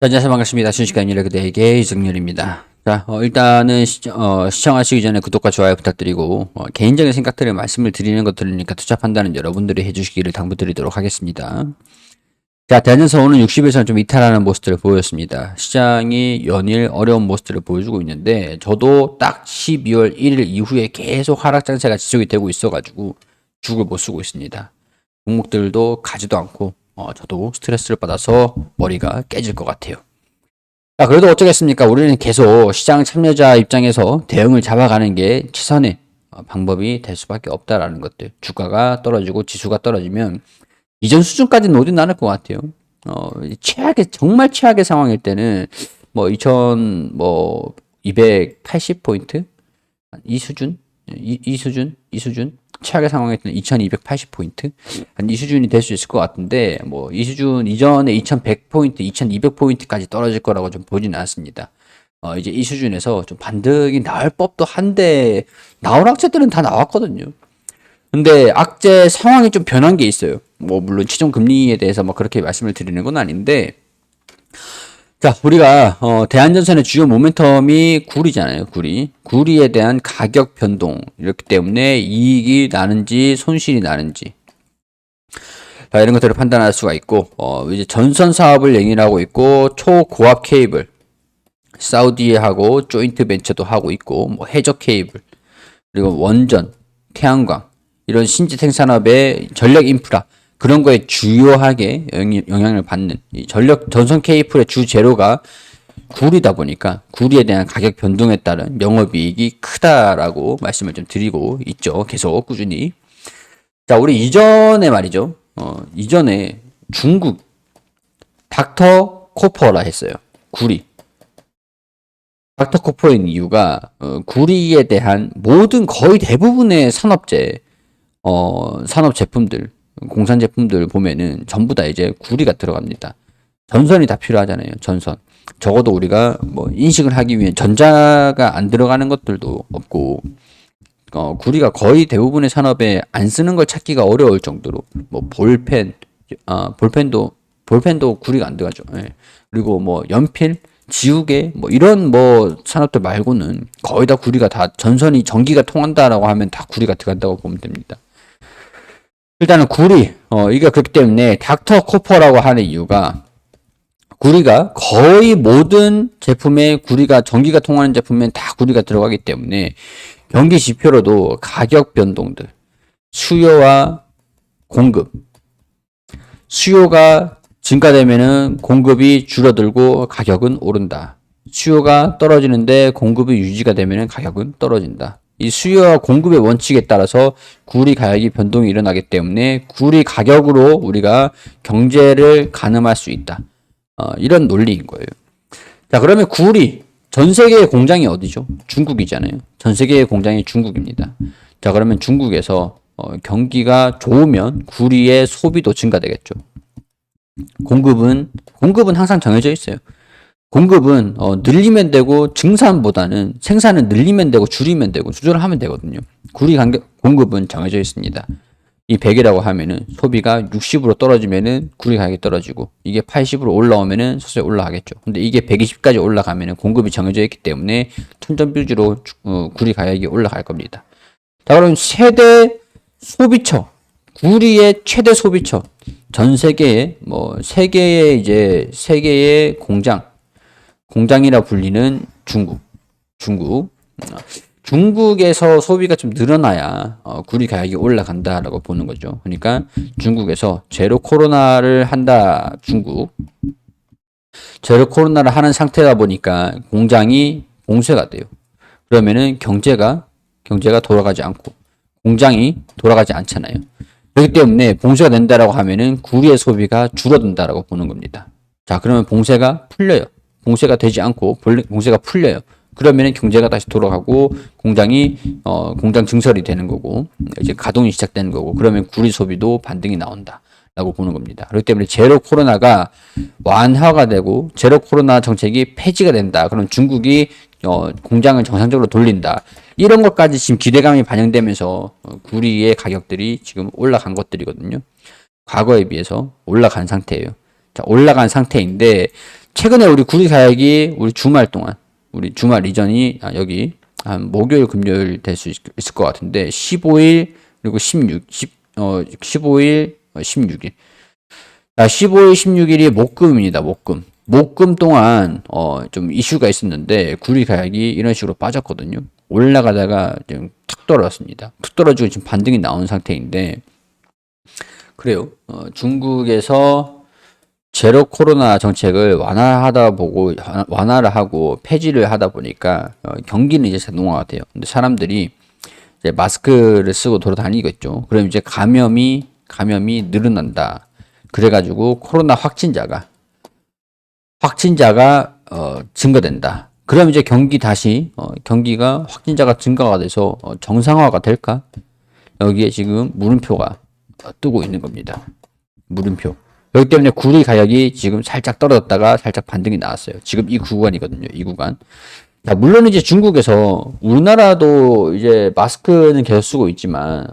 안녕하세요. 반갑습니다. 순식간 일그대에게 이승열입니다. 자, 일단은 시청하시기 전에 구독과 좋아요 부탁드리고, 개인적인 생각들을 말씀을 드리는 것들이니까 투자 판단은 여러분들이 해주시기를 당부드리도록 하겠습니다. 자, 대한전선 오늘 60에서는 좀 이탈하는 모습들을 보였습니다. 시장이 연일 어려운 모습들을 보여주고 있는데, 저도 딱 12월 1일 이후에 계속 하락 장세가 지속이 되고 있어가지고, 죽을 못 쓰고 있습니다. 종목들도 가지도 않고, 저도 스트레스를 받아서 머리가 깨질 것 같아요. 자, 그래도 어쩌겠습니까? 우리는 계속 시장 참여자 입장에서 대응을 잡아가는 게 최선의 방법이 될 수밖에 없다라는 것들. 주가가 떨어지고 지수가 떨어지면 이전 수준까지는 오진 않을 것 같아요. 정말 최악의 상황일 때는 뭐 280포인트? 이 수준? 이 수준? 최악의 상황일 때는 2280포인트? 한 이 수준이 될 수 있을 것 같은데, 뭐, 이 수준 이전에 2100포인트, 2200포인트까지 떨어질 거라고 좀 보지는 않습니다. 이제 이 수준에서 좀 반등이 나올 법도 한데, 나올 악재들은 다 나왔거든요. 근데 악재 상황이 좀 변한 게 있어요. 뭐, 물론 시중 금리에 대해서 뭐 그렇게 말씀을 드리는 건 아닌데, 자, 우리가 대한전선의 주요 모멘텀이 구리잖아요. 구리에 대한 가격 변동 이렇기 때문에 이익이 나는지 손실이 나는지, 자, 이런 것들을 판단할 수가 있고, 이제 전선 사업을 영위하고 있고, 초고압 케이블 사우디하고 조인트 벤처도 하고 있고, 뭐 해적 케이블, 그리고 원전, 태양광, 이런 신재 생산업의 전력 인프라, 그런 거에 주요하게 영향을 받는 이 전선 케이블의 주 재료가 구리다 보니까 구리에 대한 가격 변동에 따른 영업이익이 크다라고 말씀을 좀 드리고 있죠. 계속 꾸준히. 자, 우리 이전에 말이죠. 이전에 중국 닥터 코퍼라 했어요. 구리. 닥터 코퍼인 이유가 구리에 대한 모든 거의 대부분의 산업 제품들, 공산 제품들 보면은 전부 다 이제 구리가 들어갑니다. 전선이 다 필요하잖아요. 전선. 적어도 우리가 뭐 인식을 하기 위해 전자가 안 들어가는 것들도 없고, 구리가 거의 대부분의 산업에 안 쓰는 걸 찾기가 어려울 정도로, 뭐 볼펜도 구리가 안 들어가죠. 예. 그리고 뭐 연필, 지우개, 뭐 이런 뭐 산업들 말고는 거의 다 구리가 다 전선이 전기가 통한다라고 하면 다 구리가 들어간다고 보면 됩니다. 일단은 구리, 이게 그렇기 때문에 닥터 코퍼라고 하는 이유가 구리가 거의 모든 제품에 구리가 전기가 통하는 제품엔 다 구리가 들어가기 때문에 경기 지표로도 가격 변동들, 수요와 공급, 수요가 증가되면은 공급이 줄어들고 가격은 오른다. 수요가 떨어지는데 공급이 유지가 되면은 가격은 떨어진다. 이 수요와 공급의 원칙에 따라서 구리 가격이 변동이 일어나기 때문에 구리 가격으로 우리가 경제를 가늠할 수 있다. 이런 논리인 거예요. 자, 그러면 구리 전 세계의 공장이 어디죠? 중국이잖아요. 전 세계의 공장이 중국입니다. 자, 그러면 중국에서 경기가 좋으면 구리의 소비도 증가되겠죠. 공급은 항상 정해져 있어요. 공급은 늘리면 되고 증산보다는 생산을 늘리면 되고 줄이면 되고 조절을 하면 되거든요. 공급은 정해져 있습니다. 이 100이라고 하면은 소비가 60으로 떨어지면은 구리 가격이 떨어지고, 이게 80으로 올라오면은 서서히 올라가겠죠. 근데 이게 120까지 올라가면은 공급이 정해져 있기 때문에 천정빌주로 구리 가격이 올라갈 겁니다. 자, 그럼 구리의 최대 소비처, 전 세계에 세계의 공장이라 불리는 중국에서 소비가 좀 늘어나야 구리 가격이 올라간다라고 보는 거죠. 그러니까 중국에서 제로 코로나를 한다. 제로 코로나를 하는 상태다 보니까 공장이 봉쇄가 돼요. 그러면은 경제가 돌아가지 않고 공장이 돌아가지 않잖아요. 그렇기 때문에 봉쇄가 된다라고 하면은 구리의 소비가 줄어든다라고 보는 겁니다. 자, 그러면 봉쇄가 풀려요. 봉쇄가 되지 않고 봉쇄가 풀려요. 그러면은 경제가 다시 돌아가고 공장 증설이 되는 거고, 이제 가동이 시작되는 거고, 그러면 구리 소비도 반등이 나온다라고 보는 겁니다. 그렇기 때문에 제로 코로나가 완화가 되고 제로 코로나 정책이 폐지가 된다. 그럼 중국이 공장을 정상적으로 돌린다. 이런 것까지 지금 기대감이 반영되면서 구리의 가격들이 지금 올라간 것들이거든요. 과거에 비해서 올라간 상태예요. 자, 올라간 상태인데 최근에 우리 구리 가격이 우리 주말 동안, 우리 주말 이전이 여기 한 목요일, 금요일 될 수 있을 것 같은데 15일 그리고 15일, 16일. 15일, 16일이 목금입니다. 목금. 목금 동안 좀 이슈가 있었는데 구리 가격이 이런 식으로 빠졌거든요. 올라가다가 좀 툭 떨어졌습니다. 툭 떨어지고 지금 반등이 나온 상태인데 그래요. 중국에서 제로 코로나 정책을 완화를 하고 폐지를 하다 보니까 경기는 이제 자동화가 돼요. 근데 사람들이 이제 마스크를 쓰고 돌아다니겠죠. 그럼 이제 감염이 늘어난다. 그래가지고 코로나 확진자가 증가된다. 그럼 이제 경기가 확진자가 증가가 돼서 정상화가 될까? 여기에 지금 물음표가 뜨고 있는 겁니다. 물음표. 여기 때문에 구리 가격이 지금 살짝 떨어졌다가 살짝 반등이 나왔어요. 지금 이 구간이거든요. 이 구간. 자, 물론 이제 중국에서 우리나라도 이제 마스크는 계속 쓰고 있지만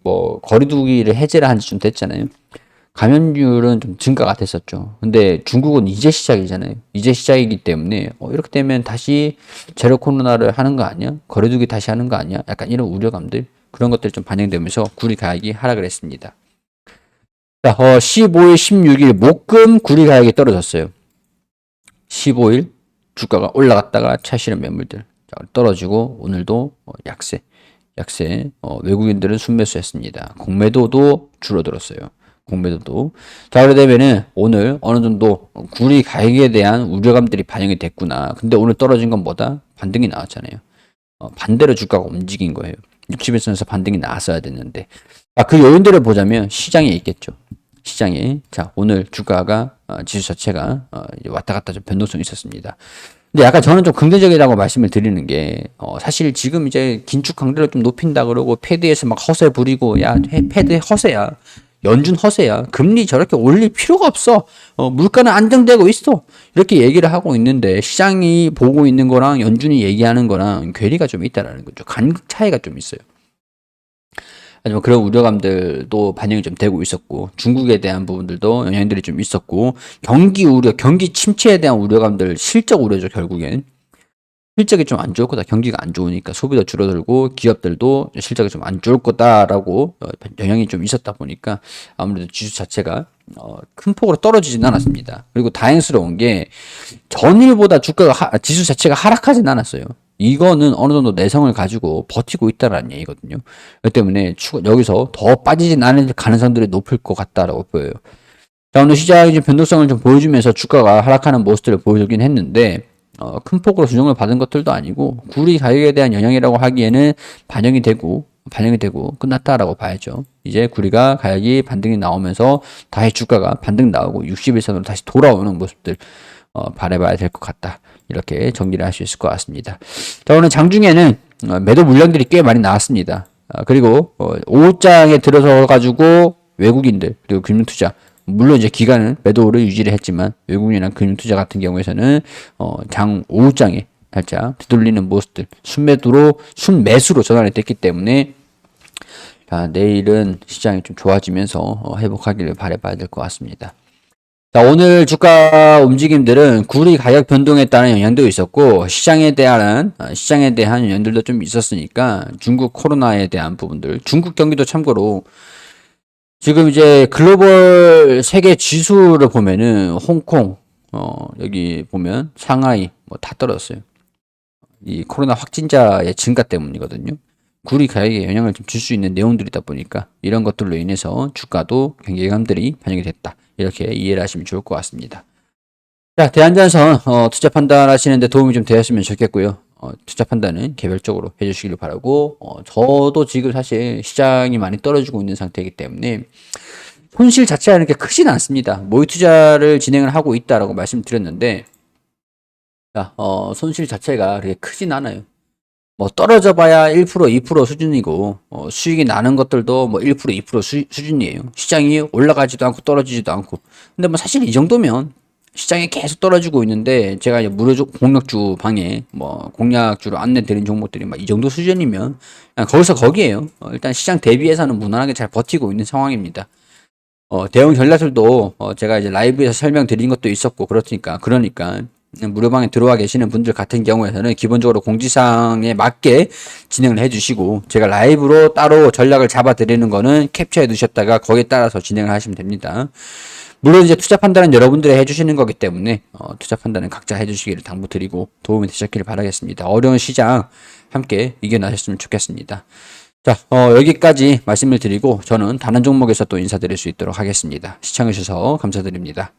뭐 거리두기를 해제를 한 지 좀 됐잖아요. 감염률은 좀 증가가 됐었죠. 근데 중국은 이제 시작이잖아요. 이제 시작이기 때문에 이렇게 되면 다시 제로 코로나를 하는 거 아니야? 거리두기 다시 하는 거 아니야? 약간 이런 우려감들 그런 것들이 좀 반영되면서 구리 가격이 하락을 했습니다. 자, 15일, 16일 목금 구리 가격이 떨어졌어요. 15일 주가가 올라갔다가 차시는 매물들 떨어지고 오늘도 약세 외국인들은 순매수했습니다. 공매도도 줄어들었어요. 공매도도. 자, 그러다 보면은 오늘 어느 정도 구리 가격에 대한 우려감들이 반영이 됐구나. 근데 오늘 떨어진 건 뭐다? 반등이 나왔잖아요. 반대로 주가가 움직인 거예요. 60일선에서 반등이 나왔어야 됐는데. 그 요인들을 보자면 시장에 있겠죠. 시장에. 자, 오늘 주가가 지수 자체가 왔다 갔다 좀 변동성이 있었습니다. 근데 약간 저는 좀 긍정적이라고 말씀을 드리는 게 사실 지금 이제 긴축 강도를 좀 높인다 그러고 패드에서 막 허세 부리고 야 패드 허세야. 연준 허세야. 금리 저렇게 올릴 필요가 없어. 물가는 안정되고 있어. 이렇게 얘기를 하고 있는데 시장이 보고 있는 거랑 연준이 얘기하는 거랑 괴리가 좀 있다라는 거죠. 간극 차이가 좀 있어요. 하지만 그런 우려감들도 반영이 좀 되고 있었고 중국에 대한 부분들도 영향들이 좀 있었고 경기 침체에 대한 우려감들 실적 우려죠. 결국엔 실적이 좀 안 좋을 거다. 경기가 안 좋으니까 소비도 줄어들고 기업들도 실적이 좀 안 좋을 거다라고 영향이 좀 있었다 보니까 아무래도 지수 자체가 큰 폭으로 떨어지진 않았습니다. 그리고 다행스러운 게 전일보다 지수 자체가 하락하진 않았어요. 이거는 어느 정도 내성을 가지고 버티고 있다라는 얘기거든요. 그렇기 때문에 여기서 더 빠지진 않을 가능성들이 높을 것 같다라고 보여요. 자, 오늘 시장이 좀 변동성을 좀 보여주면서 주가가 하락하는 모습들을 보여주긴 했는데 큰 폭으로 조정을 받은 것들도 아니고 구리 가격에 대한 영향이라고 하기에는 반영이 되고 끝났다라고 봐야죠. 이제 구리가 가격이 반등이 나오면서 다시 주가가 반등 나오고 60일선으로 다시 돌아오는 모습들 바라봐야 될 것 같다. 이렇게 정리를 할 수 있을 것 같습니다. 자, 오늘 장중에는 매도 물량들이 꽤 많이 나왔습니다. 그리고 5장에 들어서 가지고 외국인들 그리고 금융투자 물론 이제 기간은 매도를 유지를 했지만 외국인이나 금융투자 같은 경우에서는 장 5장에 살짝 뒤돌리는 모습들 순매수로 전환이 됐기 때문에 내일은 시장이 좀 좋아지면서 회복하기를 바라봐야 될 것 같습니다. 자, 오늘 주가 움직임들은 구리 가격 변동에 따른 영향도 있었고 시장에 대한 영향들도 좀 있었으니까 중국 코로나에 대한 부분들 중국 경기도 참고로 지금 이제 글로벌 세계 지수를 보면은 홍콩 여기 보면 상하이 뭐 다 떨어졌어요. 이 코로나 확진자의 증가 때문이거든요. 구리 가격에 영향을 좀 줄 수 있는 내용들이다 보니까 이런 것들로 인해서 주가도 경계감들이 반영이 됐다. 이렇게 이해를 하시면 좋을 것 같습니다. 자, 대한전선 투자 판단하시는데 도움이 좀 되었으면 좋겠고요. 투자 판단은 개별적으로 해주시길 바라고 저도 지금 사실 시장이 많이 떨어지고 있는 상태이기 때문에 손실 자체가 이렇게 크진 않습니다. 모의 투자를 진행을 하고 있다라고 말씀드렸는데 자, 손실 자체가 그렇게 크진 않아요. 뭐 떨어져 봐야 1%, 2% 수준이고 수익이 나는 것들도 뭐 1%, 2% 수준이에요. 시장이 올라가지도 않고 떨어지지도 않고. 근데 뭐 사실 이 정도면 시장이 계속 떨어지고 있는데 제가 이제 무료 공략주 방에 뭐 공략주로 안내 드린 종목들이 막 이 정도 수준이면 그냥 거기서 거기에요. 일단 시장 대비해서는 무난하게 잘 버티고 있는 상황입니다. 대응 전략들도 제가 이제 라이브에서 설명드린 것도 있었고 그러니까 무료방에 들어와 계시는 분들 같은 경우에는 기본적으로 공지사항에 맞게 진행을 해주시고 제가 라이브로 따로 전략을 잡아드리는 거는 캡처해 두셨다가 거기에 따라서 진행을 하시면 됩니다. 물론 이제 투자 판단은 여러분들이 해주시는 거기 때문에 투자 판단은 각자 해주시기를 당부드리고 도움이 되셨기를 바라겠습니다. 어려운 시장 함께 이겨나셨으면 좋겠습니다. 자, 여기까지 말씀을 드리고 저는 다른 종목에서 또 인사드릴 수 있도록 하겠습니다. 시청해주셔서 감사드립니다.